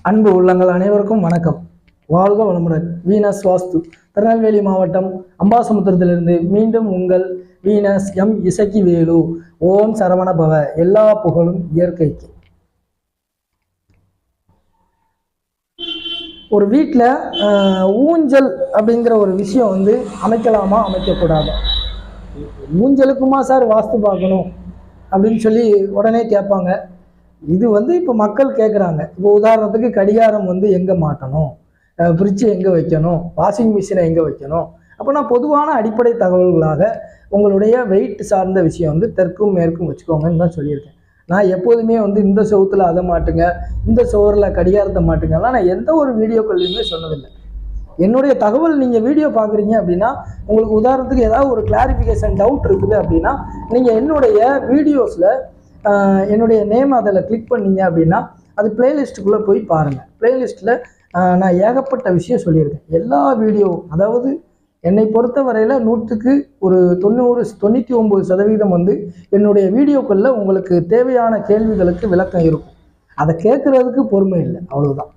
அன்பு உள்ளங்கள் அனைவருக்கும் வணக்கம். வாழ்க வளமுடன். வீனஸ் வாஸ்து திருநெல்வேலி மாவட்டம் அம்பாசமுத்திரத்திலிருந்து மீண்டும் உங்கள் வீனஸ் எம் இசக்கி வேலு. ஓம் சரவண பவ. எல்லா புகழும் இயற்கைக்கு. ஒரு வீட்டில் ஊஞ்சல் அப்படிங்கிற ஒரு விஷயம் அமைக்கலாமா அமைக்கக்கூடாது? ஊஞ்சலுக்குமா சார் வாஸ்து பார்க்கணும் அப்படின்னு சொல்லி உடனே கேட்பாங்க. இது இப்போ மக்கள் கேட்குறாங்க. இப்போ உதாரணத்துக்கு கடிகாரம் எங்கே மாட்டணும், ஃப்ரிட்ஜு எங்கே வைக்கணும், வாஷிங் மிஷினை எங்கே வைக்கணும். அப்போ நான் பொதுவான அடிப்படை தகவல்களாக உங்களுடைய வெயிட் சார்ந்த விஷயம் தெற்கும் மேற்கும் வச்சுக்கோங்கன்னு தான் சொல்லியிருக்கேன். நான் எப்போதுமே இந்த செவத்தில் அதை மாட்டுங்க, இந்த சுவரில் கடிகாரத்தை மாட்டுங்கலாம் நான் எந்த ஒரு வீடியோக்கள்லையுமே சொன்னதில்லை. என்னுடைய தகவல் நீங்கள் வீடியோ பார்க்குறீங்க அப்படின்னா உங்களுக்கு உதாரணத்துக்கு ஏதாவது ஒரு கிளாரிஃபிகேஷன் டவுட் இருக்குது அப்படின்னா நீங்கள் என்னுடைய வீடியோஸில் என்னுடைய நேம் அதில் கிளிக் பண்ணீங்க அப்படின்னா அது பிளேலிஸ்ட்டுக்குள்ளே போய் பாருங்கள். பிளேலிஸ்ட்டில் நான் ஏகப்பட்ட விஷயம் சொல்லியிருக்கேன். எல்லா வீடியோ, அதாவது என்னை பொறுத்த வரையில் 100க்கு ஒரு 99% என்னுடைய வீடியோக்களில் உங்களுக்கு தேவையான கேள்விகளுக்கு விளக்கம் இருக்கும். அதை கேட்குறதுக்கு பொறுமை இல்லை, அவ்வளோதான்.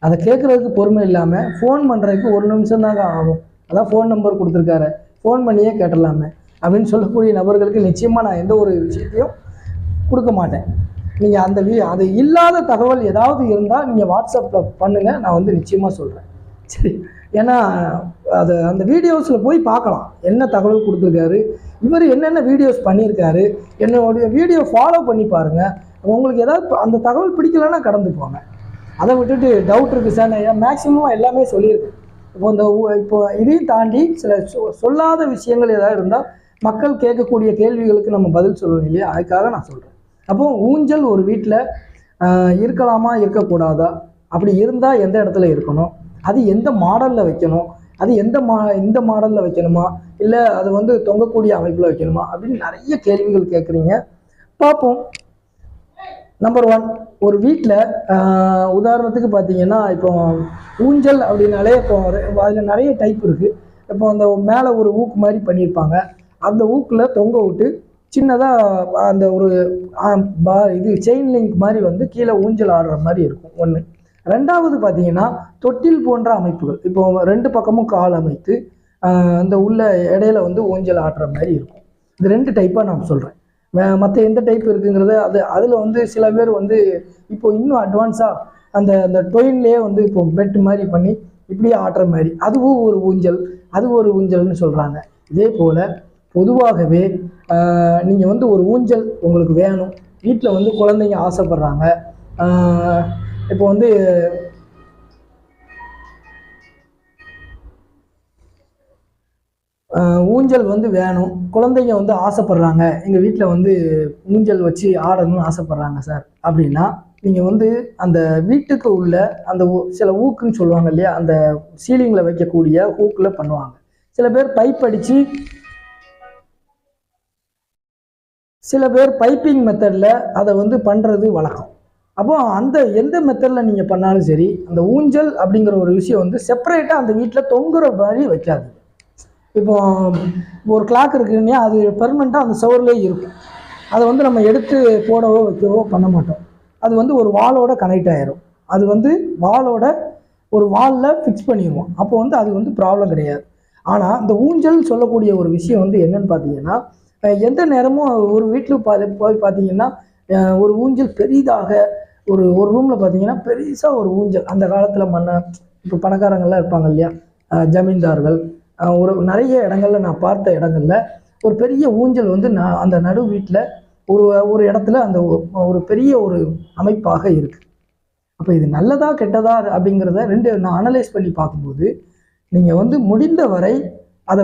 அதை கேட்குறதுக்கு பொறுமை இல்லாமல் ஃபோன் பண்ணுறதுக்கு 1 நிமிஷம் தாங்க ஆகும். அதான் ஃபோன் நம்பர் கொடுத்துருக்காரு, ஃபோன் பண்ணியே கேட்டலாமே அப்படின்னு சொல்லக்கூடிய நபர்களுக்கு நிச்சயமாக நான் எந்த ஒரு விஷயத்தையும் கொடுக்க மாட்டேன். நீங்கள் அது இல்லாத தகவல் ஏதாவது இருந்தால் நீங்கள் வாட்ஸ்அப்பில் பண்ணுங்கள், நான் நிச்சயமாக சொல்கிறேன். சரி, ஏன்னா அந்த வீடியோஸில் போய் பார்க்கலாம் என்ன தகவல் கொடுத்துருக்காரு, இவர் என்னென்ன வீடியோஸ் பண்ணியிருக்காரு, என்னுடைய வீடியோ ஃபாலோ பண்ணி பாருங்கள். உங்களுக்கு ஏதாவது அந்த தகவல் பிடிக்கலன்னா கடந்து போங்க. அதை விட்டுட்டு டவுட் இருக்குது சார், நான் மேக்ஸிமம் எல்லாமே சொல்லியிருக்கேன். இப்போ இதையும் தாண்டி சில சொல்லாத விஷயங்கள் ஏதாவது இருந்தால் மக்கள் கேட்கக்கூடிய கேள்விகளுக்கு நம்ம பதில் சொல்லணும் இல்லையா, அதுக்காக நான் சொல்கிறேன். அப்போ ஊஞ்சல் ஒரு வீட்டில் இருக்கலாமா இருக்கக்கூடாதா, அப்படி இருந்தால் எந்த இடத்துல இருக்கணும், அது எந்த மாடலில் வைக்கணும், அது இந்த மாடலில் வைக்கணுமா, இல்லை அது தொங்கக்கூடிய அமைப்பில் வைக்கணுமா அப்படின்னு நிறைய கேள்விகள் கேட்குறீங்க. பார்ப்போம். நம்பர் 1, ஒரு வீட்டில் உதாரணத்துக்கு பார்த்தீங்கன்னா இப்போ ஊஞ்சல் அப்படின்னாலே இப்போ அதில் நிறைய டைப் இருக்குது. இப்போ அந்த மேலே ஒரு ஊக்கு மாதிரி பண்ணியிருப்பாங்க, அந்த ஊக்கில் தொங்க விட்டு சின்னதாக அந்த ஒரு செயின் லிங்க் மாதிரி கீழே ஊஞ்சல் ஆடுற மாதிரி இருக்கும் ஒன்று. ரெண்டாவது பார்த்தீங்கன்னா தொட்டில் போன்ற அமைப்புகள். இப்போ 2 பக்கமும் கால் அமைத்து அந்த உள்ள இடையில ஊஞ்சல் ஆடுற மாதிரி இருக்கும். இது 2 டைப்பாக நான் சொல்கிறேன். மற்ற எந்த டைப் இருக்குங்கிறத அதில் சில பேர் இப்போ இன்னும் அட்வான்ஸாக அந்த டொயின்லேயே இப்போ பெட் மாதிரி பண்ணி இப்படியே ஆடுற மாதிரி அதுவும் ஒரு ஊஞ்சல், அது ஒரு ஊஞ்சல்னு சொல்கிறாங்க. இதே போல் பொதுவாகவே நீங்கள் ஒரு ஊஞ்சல் உங்களுக்கு வேணும், வீட்டில் குழந்தைங்க ஆசைப்படுறாங்க. இப்போ ஊஞ்சல் வேணும், குழந்தைங்க ஆசைப்படுறாங்க, எங்கள் வீட்டில் ஊஞ்சல் வச்சு ஆடணும்னு ஆசைப்படுறாங்க சார் அப்படின்னா நீங்கள் அந்த வீட்டுக்கு உள்ள அந்த சில ஊக்குன்னு சொல்லுவாங்க இல்லையா, அந்த சீலிங்கில் வைக்கக்கூடிய ஊக்கில் பண்ணுவாங்க. சில பேர் பைப் அடித்து, சில பேர் பைப்பிங் மெத்தடில் அதை பண்ணுறது வழக்கம். அப்போ எந்த மெத்தடில் நீங்கள் பண்ணாலும் சரி, அந்த ஊஞ்சல் அப்படிங்கிற ஒரு விஷயம் செப்பரேட்டாக அந்த வீட்டில் தொங்குற மாதிரி வைக்காது. இப்போ ஒரு கிளாக் இருக்குன்னா அது பெர்மனெண்ட்டாக அந்த சுவர்லேயே இருக்கும். அதை நம்ம எடுத்து போடவோ வைக்கவோ பண்ண மாட்டோம். அது ஒரு வாலோட கனெக்ட் ஆகிரும். அது வாலோட ஒரு வாலில் ஃபிக்ஸ் பண்ணிடுவோம். அப்போ அது ப்ராப்ளம் கிடையாது. ஆனால் இந்த ஊஞ்சல் சொல்லக்கூடிய ஒரு விஷயம் என்னன்னு பார்த்தீங்கன்னா, எந்த நேரமும் ஒரு வீட்டில் போய் பார்த்தீங்கன்னா ஒரு ஊஞ்சல் பெரிதாக ஒரு ரூமில் பார்த்தீங்கன்னா பெருசாக ஒரு ஊஞ்சல், அந்த காலத்தில் இப்போ பணக்காரங்கள்லாம் இருப்பாங்க இல்லையா, ஜமீன்தார்கள், நிறைய இடங்கள்ல நான் பார்த்த இடங்கள்ல ஒரு பெரிய ஊஞ்சல் நான் அந்த நடு வீட்டில் ஒரு இடத்துல அந்த ஒரு பெரிய ஒரு அமைப்பாக இருக்குது. அப்போ இது நல்லதா கெட்டதா அப்படிங்கிறத நான் அனலைஸ் பண்ணி பார்க்கும்போது நீங்கள் முடிந்த வரை அதை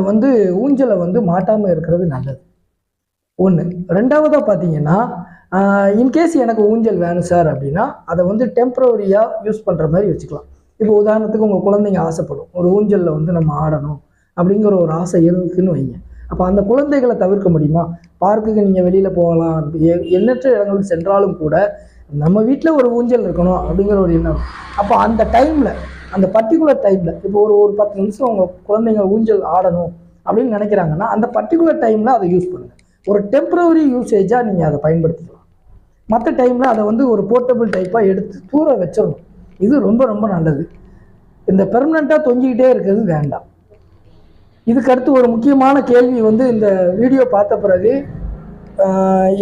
ஊஞ்சலை மாட்டாமல் இருக்கிறது நல்லது. ஒன்று. ரெண்டாவதாக பார்த்தீங்கன்னா, இன்கேஸ் எனக்கு ஊஞ்சல் வேணும் சார் அப்படின்னா அதை டெம்பரவரியாக யூஸ் பண்ணுற மாதிரி வச்சுக்கலாம். இப்போ உதாரணத்துக்கு உங்கள் குழந்தைங்க ஆசைப்படும் ஒரு ஊஞ்சலில் நம்ம ஆடணும் அப்படிங்கிற ஒரு ஆசை இருக்குன்னு வைங்க. அப்போ அந்த குழந்தைகளை தவிர்க்க முடியுமா? பார்க்குக்கு நீங்கள் வெளியில் போகலாம், எண்ணற்ற இடங்களுக்கு சென்றாலும் கூட நம்ம வீட்டில் ஒரு ஊஞ்சல் இருக்கணும் அப்படிங்கிற ஒரு எண்ணம். அப்போ அந்த டைமில், அந்த பர்டிகுலர் டைமில் இப்போ ஒரு 10 நிமிஷம் உங்கள் குழந்தைங்க ஊஞ்சல் ஆடணும் அப்படின்னு நினைக்கிறாங்கன்னா அந்த பர்டிகுலர் டைமில் அதை யூஸ் பண்ணுங்கள். ஒரு டெம்பரவரி யூசேஜாக நீங்கள் அதை பயன்படுத்திக்கலாம். மற்ற டைமில் அதை ஒரு போர்ட்டபிள் டைப்பாக எடுத்து தூர வச்சிடணும். இது ரொம்ப ரொம்ப நல்லது. இந்த பெர்மனண்ட்டாக தொங்கிக்கிட்டே இருக்கிறது வேண்டாம். இதுக்கு அடுத்து ஒரு முக்கியமான கேள்வி வந்து இந்த வீடியோ பார்த்த பிறகு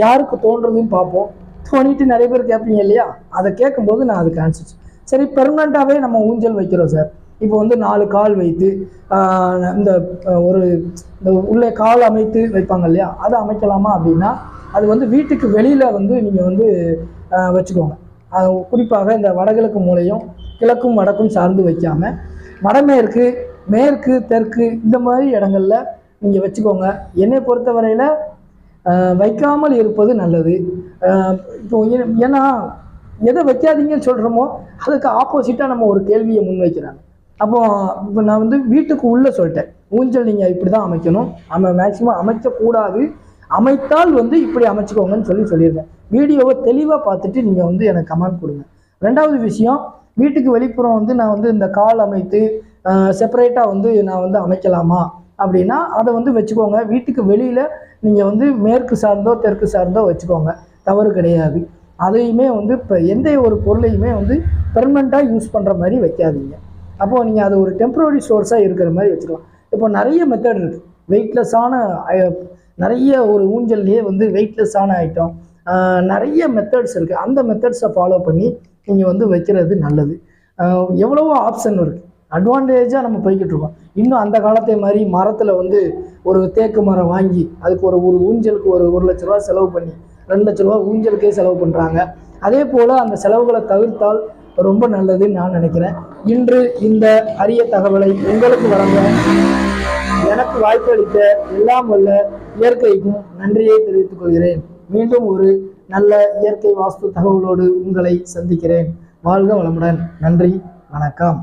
யாருக்கு தோன்றதுன்னு பார்ப்போம். தோணிட்டு நிறைய பேர் கேட்பீங்க இல்லையா, அதை கேட்கும்போது நான் அதுக்கு ஆன்சர் சரி பெர்மனண்ட்டாகவே நம்ம ஊஞ்சல் வைக்கிறோம் சார். இப்போ வந்து 4 கால் வைத்து இந்த ஒரு இந்த உள்ளே கால் அமைத்து வைப்பாங்க இல்லையா, அதை அமைக்கலாமா அப்படின்னா அது வந்து வீட்டுக்கு வெளியில் வந்து நீங்கள் வந்து வச்சுக்கோங்க. குறிப்பாக இந்த வடகிழக்கு மூலையும் கிழக்கும் வடக்கும் சார்ந்து வைக்காமல் வடமேற்கு மேற்கு தெற்கு இந்த மாதிரி இடங்களில் நீங்கள் வச்சுக்கோங்க. என்னை பொறுத்தவரையில் வைக்காமல் இருப்பது நல்லது. இப்போ ஏன்னா எதை வைக்காதீங்கன்னு சொல்கிறோமோ அதுக்கு ஆப்போசிட்டாக நம்ம ஒரு கேள்வியை முன்வைக்கிறாங்க. அப்போ இப்போ நான் வந்து வீட்டுக்கு உள்ளே சொல்லிட்டேன், ஊஞ்சல் நீங்கள் இப்படி தான் அமைக்கணும், மேக்சிமம் அமைக்கக்கூடாது, அமைத்தால் வந்து இப்படி அமைச்சுக்கோங்கன்னு சொல்லியிருக்கேன். வீடியோவை தெளிவாக பார்த்துட்டு நீங்கள் வந்து எனக்கு கமெண்ட் கொடுங்க. ரெண்டாவது விஷயம், வீட்டுக்கு வெளிப்புறம் வந்து நான் வந்து இந்த கால் அமைத்து செப்பரேட்டாக வந்து நான் வந்து அமைக்கலாமா அப்படின்னா அதை வந்து வச்சுக்கோங்க. வீட்டுக்கு வெளியில் நீங்கள் வந்து மேற்கு சார்ந்தோ தெற்கு சார்ந்தோ வச்சுக்கோங்க, தவறு கிடையாது. அதையுமே வந்து இப்போ எந்த ஒரு பொருளையுமே வந்து பெர்மனண்ட்டாக யூஸ் பண்ணுற மாதிரி வைக்காதீங்க. அப்போது நீங்கள் அது ஒரு டெம்பரரி சோர்ஸாக இருக்கிற மாதிரி வச்சுக்கலாம். இப்போ நிறைய மெத்தட் இருக்குது, வெயிட்லெஸ்ஸான நிறைய ஒரு ஊஞ்சல்லையே வந்து வெயிட்லெஸ்ஸான ஐட்டம் நிறைய மெத்தட்ஸ் இருக்குது. அந்த மெத்தட்ஸை ஃபாலோ பண்ணி நீங்கள் வந்து வைக்கிறது நல்லது. எவ்வளவோ ஆப்ஷன் இருக்குது, அட்வான்டேஜாக நம்ம போய்கிட்டு இருக்கோம். இன்னும் அந்த காலத்தை மாதிரி மரத்தில் வந்து ஒரு தேக்கு மரம் வாங்கி அதுக்கு ஒரு ஊஞ்சலுக்கு ஒரு 1 லட்ச ரூபா செலவு பண்ணி 2 லட்ச ரூபா ஊஞ்சலுக்கே செலவு பண்ணுறாங்க. அதே போல் அந்த செலவுகளை தவிர்த்தால் ரொம்ப நல்லதுன்னு நான் நினைக்கிறேன். இன்று இந்த அரிய தகவலை உங்களுக்கு வழங்க எனக்கு வாய்ப்பு அளித்த எல்லாம் வல்ல இயற்கைக்கும் நன்றியை தெரிவித்துக் கொள்கிறேன். மீண்டும் ஒரு நல்ல இயற்கை வாஸ்து தகவலோடு உங்களை சந்திக்கிறேன். வாழ்க வளமுடன். நன்றி, வணக்கம்.